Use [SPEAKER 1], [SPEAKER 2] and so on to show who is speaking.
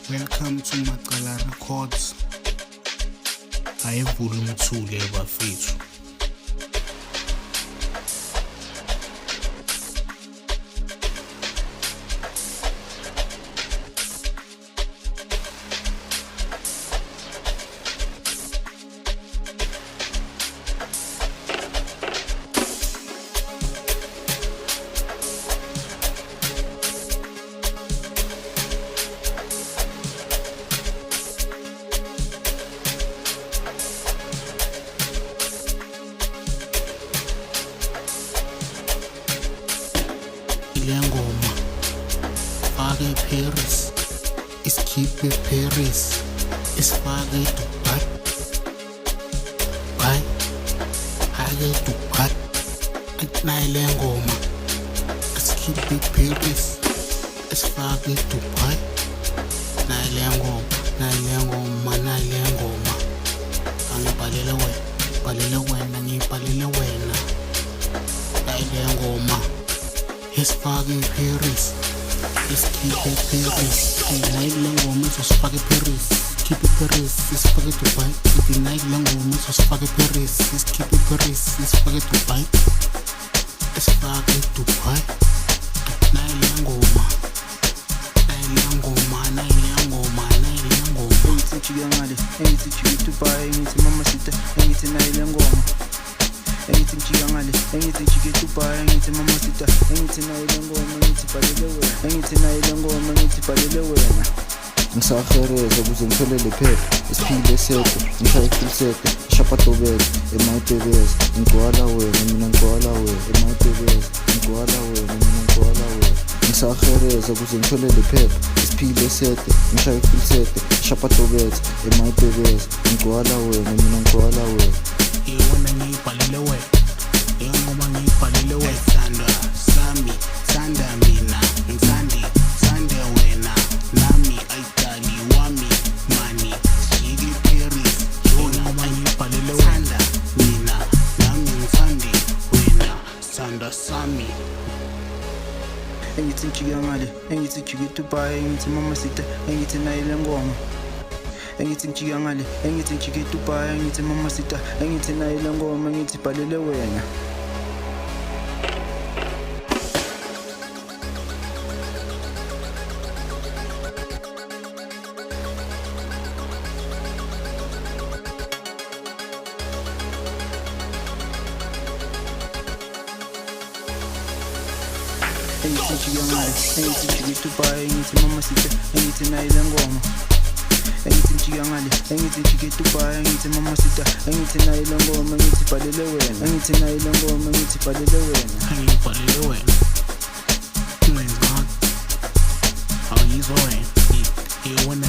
[SPEAKER 1] Welcome to Maqala Records. Hayi volume 2 le bafethu. Ngoma fake Paris, isikhiphe Paris, isifake Dubai, Dubai, ake Dubai. Nayi le ngoma isikhiphe Paris, isifake Dubai. Nayi le ngoma angibhalele wena, ngibhalele wena. Nayi le ngoma isifake Paris, isikhiphe Paris. Nayi le ngoma isifake Paris, isikhiphe Paris, isifake Dubai. Nayi le ngoma isifake Paris, isikhiphe Paris, isifake Dubai, isifake Dubai. Nayi le ngoma
[SPEAKER 2] engithi jika ngale, engithi jika Dubai, engithi mama sita, engithi nayi le ngoma. Engithi jika ngale, engithi jika Dubai, engithi mama sita, engithi nayi le ngoma, engithi bhalele wena, engithi nayi le ngoma, engithi bhalele wena.
[SPEAKER 3] Ngisahereza ukuze ngitholele phepha isiphile sede, ngishaye ifilisete, ishapatobeza emayitebeza, ngigcwala wena, mina ngigcwala wena, emayitebeza, ngigcwala wena, mina ngigcwala wena. Ngisahereza ukuze ngitholele phepha isiphile sede, ngishaye ifilisete, ishapatobeza emayitebeza, ngigcwala wena, mina ngigcwala wena.
[SPEAKER 1] Yewona ngiyibhalele wena, ngoma ngiyibhalele wena. Sanda mina, sande wena, nami ayidali wami mani, jiki Paris. Ngoma ngiyibhalele wena, mina nami ngithande wena, sanda sami.
[SPEAKER 2] Engithi jika ngale, engithi jika Dubai, engithi mama sita, engithi nayi le ngoma. Engithi jika ngale, engithi jika Dubai, engithi mama sita, engithi nayi le ngoma, engithi bhalele wena. Engithi jika ngale, engithi jika Dubai, engithi mama sita, engithi nayi le ngoma. Engithi jika ngale, engithi jika Dubai, engithi mama sita, engithi nayi le ngoma, engithi bhalele wena, engithi nayi le ngoma, engithi bhalele wena.
[SPEAKER 1] Ngiyibhalele wena, ngenzani awuyizwa wena, yewona